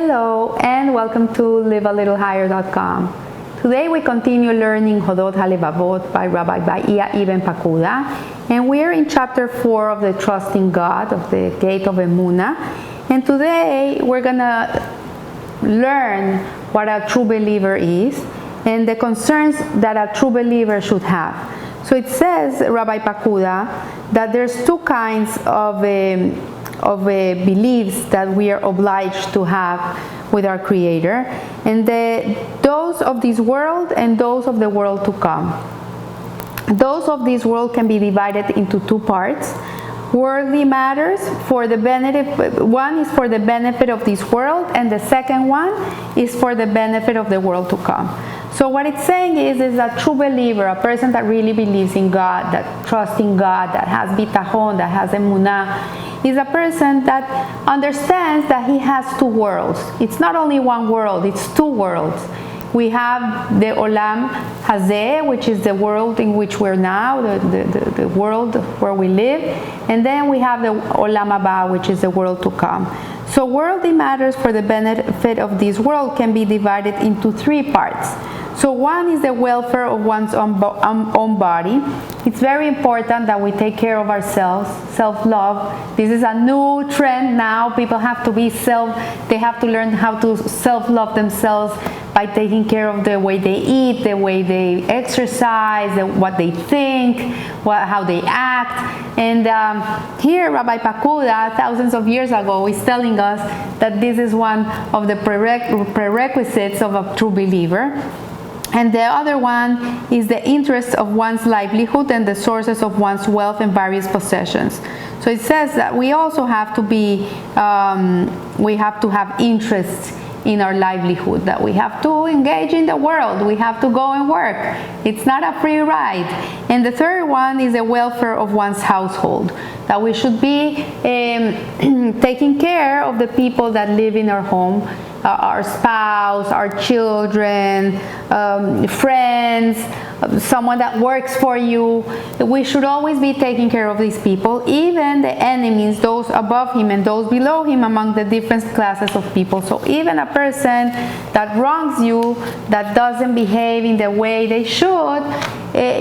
Hello and welcome to livealittlehigher.com. Today we continue learning Hodot HaLevavot by Rabbi Bahia Ibn Pakuda, and we're in chapter 4 of the Trusting God, of the Gate of Emunah. And today we're gonna learn what a true believer is and the concerns that a true believer should have. So it says, Rabbi Pakuda, that there's two kinds of beliefs that we are obliged to have with our Creator, and those of this world and those of the world to come. Those of this world can be divided into two parts. Worldly matters for the benefit, one is for the benefit of this world, and the second one is for the benefit of the world to come. So what it's saying is a true believer, a person that really believes in God, that trusts in God, that has bitachon, that has emunah, is a person that understands that he has two worlds. It's not only one world, it's two worlds. We have the Olam Hazeh, which is the world in which we're now, the world where we live, and then we have the Olam Haba, which is the world to come. So worldly matters for the benefit of this world can be divided into three parts. So one is the welfare of one's own body. It's very important that we take care of ourselves, self-love. This is a new trend now. People have to they have to learn how to self-love themselves by taking care of the way they eat, the way they exercise, what they think, how they act. And here Rabbi Pakuda, thousands of years ago, is telling us that this is one of the prerequisites of a true believer. And the other one is the interest of one's livelihood and the sources of one's wealth and various possessions. So it says that we also have to we have to have interest in our livelihood, that we have to engage in the world, we have to go and work. It's not a free ride. And the third one is the welfare of one's household, that we should be taking care of the people that live in our home, our spouse, our children, friends, someone that works for you. We should always be taking care of these people, even the enemies, those above him and those below him, among the different classes of people. So even a person that wrongs you, that doesn't behave in the way they should,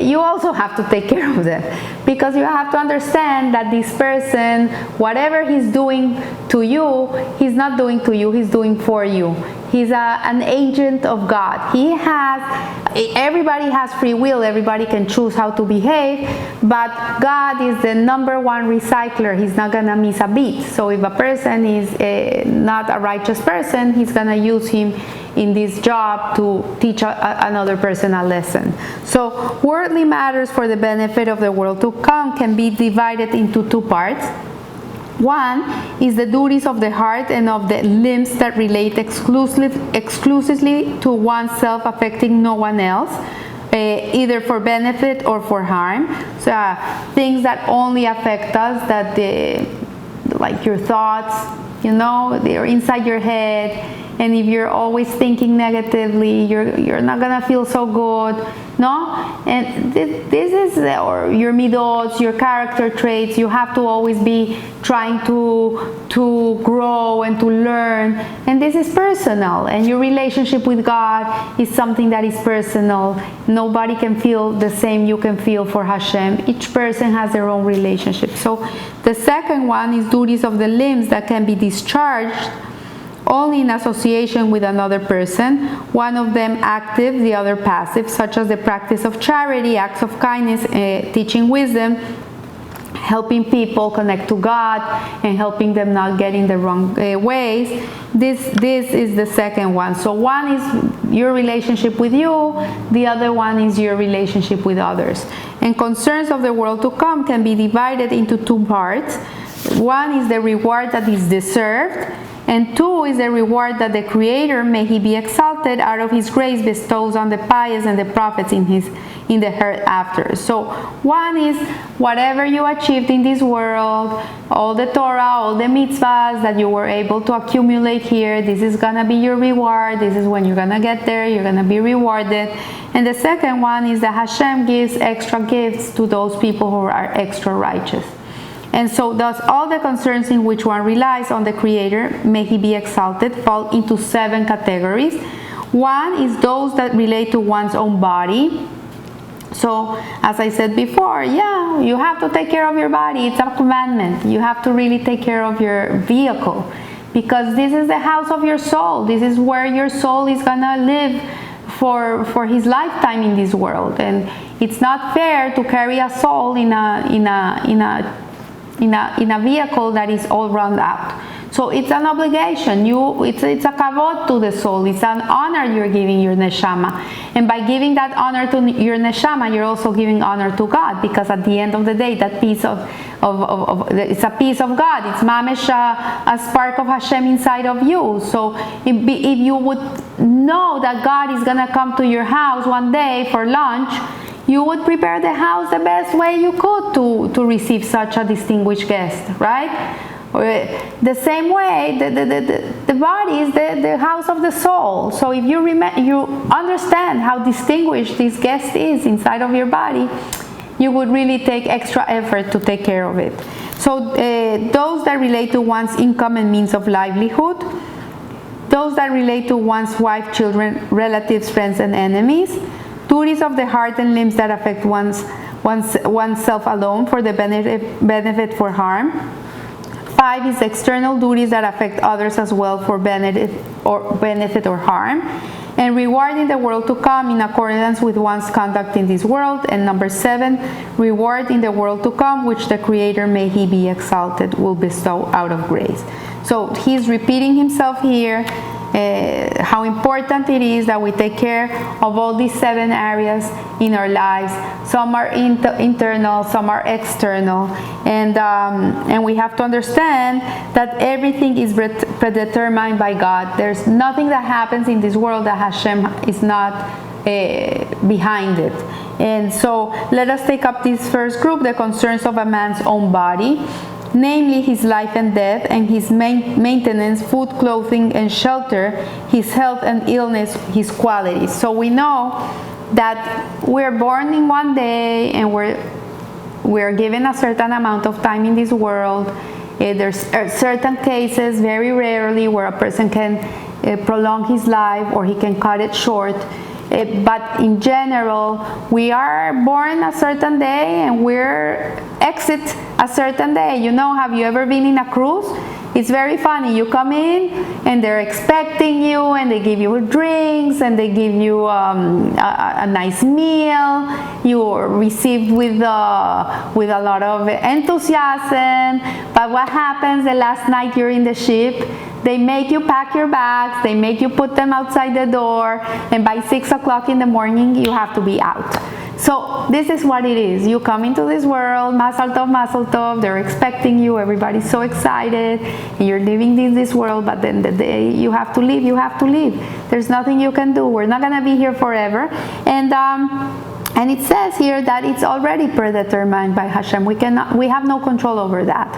you also have to take care of them, because you have to understand that this person, whatever he's doing to you, he's not doing to you, he's doing for you. He's an agent of God. Everybody has free will, everybody can choose how to behave, but God is the number one recycler. He's not gonna miss a beat. So if a person is not a righteous person, he's gonna use him in this job to teach another person a lesson. So worldly matters for the benefit of the world to come can be divided into two parts. One is the duties of the heart and of the limbs that relate exclusively to oneself, affecting no one else, either for benefit or for harm. So things that only affect us, like your thoughts, they're inside your head. And if you're always thinking negatively, you're not gonna feel so good, no? And this is, or your midot, your character traits. You have to always be trying to grow and to learn. And this is personal. And your relationship with God is something that is personal. Nobody can feel the same you can feel for Hashem. Each person has their own relationship. So the second one is duties of the limbs that can be discharged only in association with another person, one of them active, the other passive, such as the practice of charity, acts of kindness, teaching wisdom, helping people connect to God, and helping them not get in the wrong ways. This is the second one. So one is your relationship with you, the other one is your relationship with others. And concerns of the world to come can be divided into two parts. One is the reward that is deserved, and two is the reward that the Creator, may He be exalted, out of His grace bestows on the pious and the prophets in the hereafter. So one is whatever you achieved in this world, all the Torah, all the mitzvahs that you were able to accumulate here, this is gonna be your reward. This is when you're gonna get there, you're gonna be rewarded. And the second one is that Hashem gives extra gifts to those people who are extra righteous. And so thus all the concerns in which one relies on the Creator, may He be exalted, fall into 7 categories. One is those that relate to one's own body. So, as I said before, yeah, you have to take care of your body. It's a commandment. You have to really take care of your vehicle, because this is the house of your soul. This is where your soul is gonna live for his lifetime in this world. And it's not fair to carry a soul in a vehicle that is all run out. So it's an obligation. It's a kavod to the soul. It's an honor you're giving your neshama. And by giving that honor to your neshama, you're also giving honor to God, because at the end of the day, that piece of it's a piece of God. It's mamesh, a spark of Hashem inside of you. So if you would know that God is gonna come to your house one day for lunch, you would prepare the house the best way you could to receive such a distinguished guest, right? The same way, the body is the house of the soul. So if you understand how distinguished this guest is inside of your body, you would really take extra effort to take care of it. So those that relate to one's income and means of livelihood, those that relate to one's wife, children, relatives, friends, and enemies, duties of the heart and limbs that affect oneself alone for the benefit for harm. 5 is external duties that affect others as well for benefit or harm. And reward in the world to come in accordance with one's conduct in this world. And number 7, reward in the world to come, which the Creator, may He be exalted, will bestow out of grace. So he's repeating himself here, how important it is that we take care of all these 7 areas in our lives. Some are internal, some are external, and we have to understand that everything is predetermined by God. There's nothing that happens in this world that Hashem is not behind it. And so let us take up this first group, the concerns of a man's own body, namely his life and death, and his maintenance, food, clothing, and shelter, his health and illness, his qualities. So we know that we're born in one day, and we're given a certain amount of time in this world. There's certain cases, very rarely, where a person can prolong his life or he can cut it short. But in general, we are born a certain day and we're exit a certain day. You know, have you ever been in a cruise? It's very funny. You come in and they're expecting you, and they give you drinks, and they give you a nice meal. You're received with a lot of enthusiasm. But what happens the last night you're in the ship? They make you pack your bags, they make you put them outside the door, and by 6 o'clock in the morning you have to be out. So this is what it is. You come into this world, Mazel Tov, they're expecting you, everybody's so excited, and you're living in this world, but then the day you have to leave, you have to leave. There's nothing you can do. We're not going to be here forever. And it says here that it's already predetermined by Hashem. We have no control over that.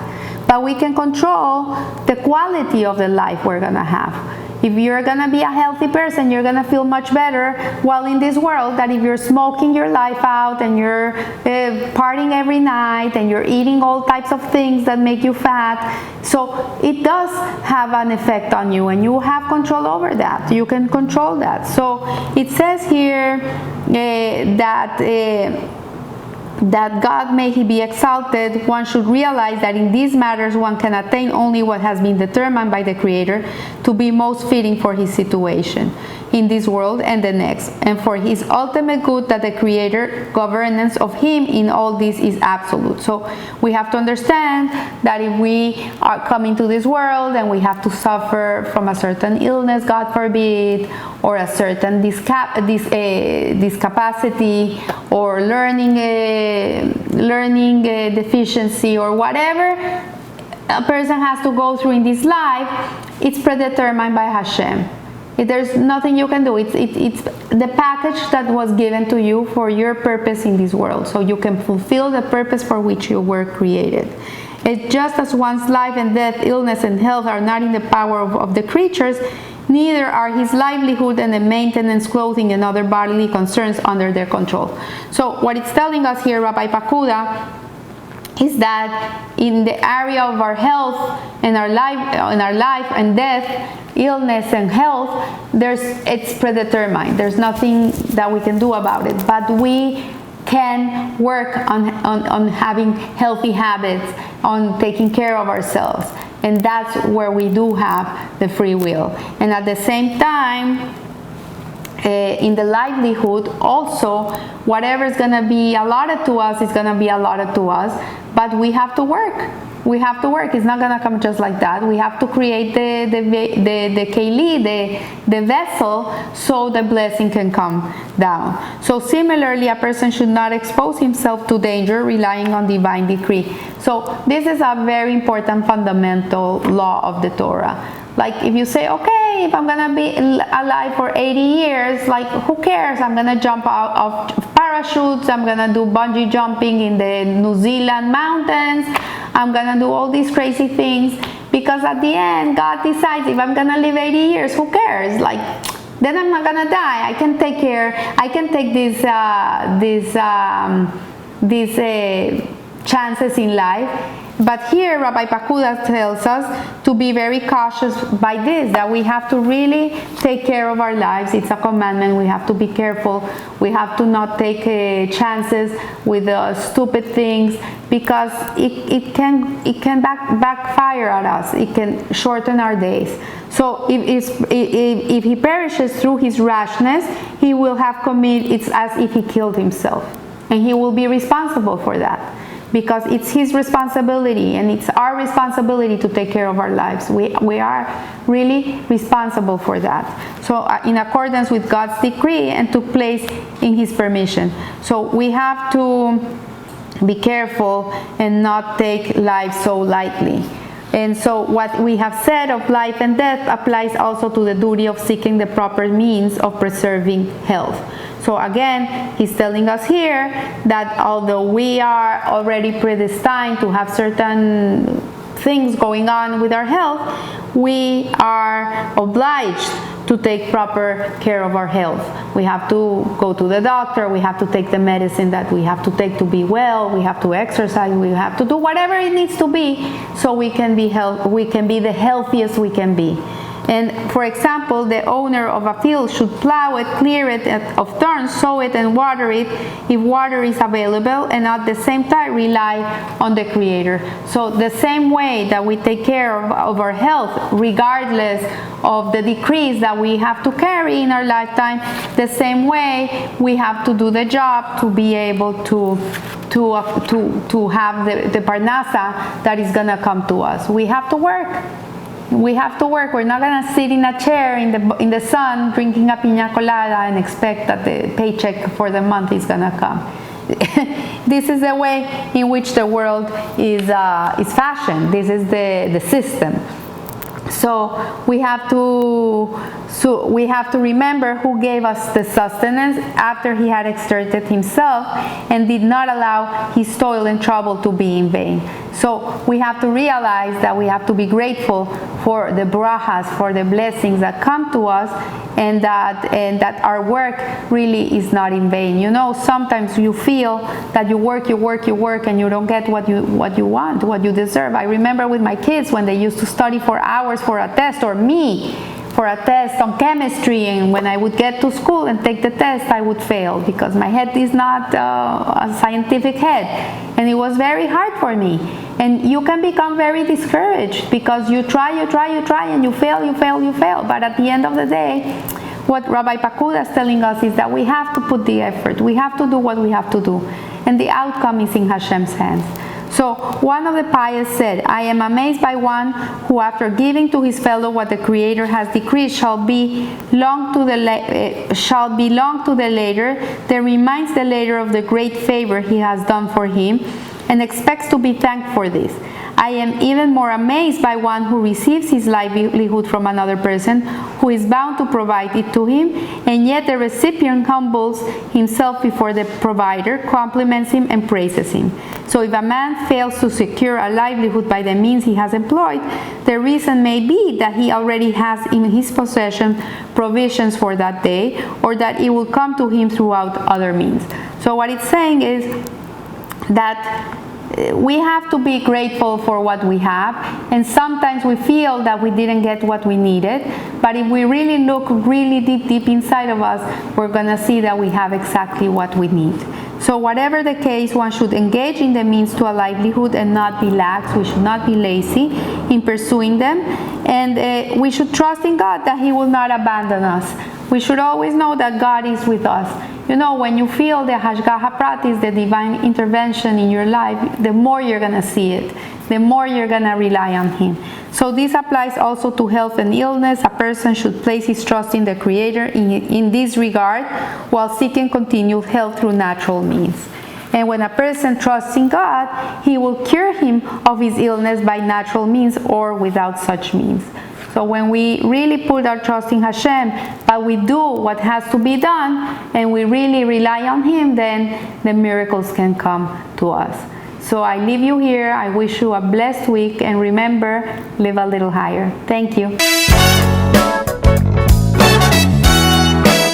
But we can control the quality of the life we're going to have. If you're going to be a healthy person, you're going to feel much better while in this world than if you're smoking your life out and you're partying every night and you're eating all types of things that make you fat. So it does have an effect on you, and you have control over that. You can control that. So it says here that God, may He be exalted, one should realize that in these matters one can attain only what has been determined by the Creator to be most fitting for his situation in this world and the next, and for his ultimate good, that the Creator governance of him in all this is absolute. So we have to understand that if we are coming to this world and we have to suffer from a certain illness, God forbid, or a certain discapacity, or learning deficiency, or whatever a person has to go through in this life, it's predetermined by Hashem. There's nothing you can do. It's the package that was given to you for your purpose in this world, so you can fulfill the purpose for which you were created. It's just as one's life and death, illness and health are not in the power of the creatures, neither are his livelihood and the maintenance, clothing, and other bodily concerns under their control. So what it's telling us here, Rabbi Pakuda, is that in the area of our health and our life and death, illness and health, it's predetermined. There's nothing that we can do about it, but we can work on having healthy habits, on taking care of ourselves, and that's where we do have the free will. And at the same time, in the livelihood also, whatever is going to be allotted to us is going to be allotted to us, but we have to work. We have to work. It's not going to come just like that. We have to create the keli, the vessel, so the blessing can come down. So similarly, a person should not expose himself to danger relying on divine decree. So this is a very important fundamental law of the Torah. Like if you say, okay, if I'm gonna be alive for 80 years, like who cares? I'm gonna jump out of parachutes, I'm gonna do bungee jumping in the New Zealand mountains, I'm gonna do all these crazy things, because at the end, God decides if I'm gonna live 80 years, who cares? Like, then I'm not gonna die. I can take care, I can take these chances in life. But here Rabbi Pekudah tells us to be very cautious by this, that we have to really take care of our lives. It's a commandment. We have to be careful. We have to not take chances with stupid things, because it can backfire at us. It can shorten our days. So if he perishes through his rashness, he will have committed, it's as if he killed himself, and he will be responsible for that. Because it's his responsibility, and it's our responsibility to take care of our lives. We are really responsible for that. So in accordance with God's decree, and took place in his permission. So we have to be careful and not take life so lightly. And so what we have said of life and death applies also to the duty of seeking the proper means of preserving health. So again, he's telling us here that although we are already predestined to have certain things going on with our health, we are obliged to take proper care of our health. We have to go to the doctor, we have to take the medicine that we have to take to be well, we have to exercise, we have to do whatever it needs to be so we can be the healthiest we can be. And for example, the owner of a field should plow it, clear it of thorns, sow it and water it if water is available, and at the same time rely on the Creator. So the same way that we take care of our health, regardless of the decrees that we have to carry in our lifetime, the same way we have to do the job to be able to have the parnasa that is going to come to us. We have to work. We have to work. We're not going to sit in a chair in the sun drinking a piña colada and expect that the paycheck for the month is going to come. This is the way in which the world is fashioned. This is the system. So we have to remember who gave us the sustenance after he had exerted himself and did not allow his toil and trouble to be in vain. So we have to realize that we have to be grateful for the brachas, for the blessings that come to us, and that our work really is not in vain. You know, sometimes you feel that you work, and you don't get what you want, what you deserve. I remember with my kids when they used to study for hours for a test, or me for a test on chemistry, and when I would get to school and take the test, I would fail because my head is not a scientific head, and it was very hard for me. And you can become very discouraged because you try, and you fail. But at the end of the day, what Rabbi Pekudah is telling us is that we have to put the effort. We have to do what we have to do, and the outcome is in Hashem's hands. So one of the pious said, I am amazed by one who, after giving to his fellow what the Creator has decreed shall belong to the later, that reminds the later of the great favor he has done for him, and expects to be thanked for this. I am even more amazed by one who receives his livelihood from another person who is bound to provide it to him, and yet the recipient humbles himself before the provider, compliments him, and praises him. So if a man fails to secure a livelihood by the means he has employed, the reason may be that he already has in his possession provisions for that day, or that it will come to him throughout other means. So what it's saying is that we have to be grateful for what we have, and sometimes we feel that we didn't get what we needed, but if we really look really deep inside of us, we're gonna see that we have exactly what we need. So whatever the case, one should engage in the means to a livelihood and not be lax. We should not be lazy in pursuing them, and we should trust in God that He will not abandon us. We should always know that God is with us. You know, when you feel the Hashgacha practice, the divine intervention in your life, the more you're going to see it, the more you're going to rely on Him. So this applies also to health and illness. A person should place his trust in the Creator in this regard while seeking continued health through natural means. And when a person trusts in God, He will cure him of his illness by natural means or without such means. So when we really put our trust in Hashem, but we do what has to be done, and we really rely on Him, then the miracles can come to us. So I leave you here. I wish you a blessed week, and remember, live a little higher. Thank you.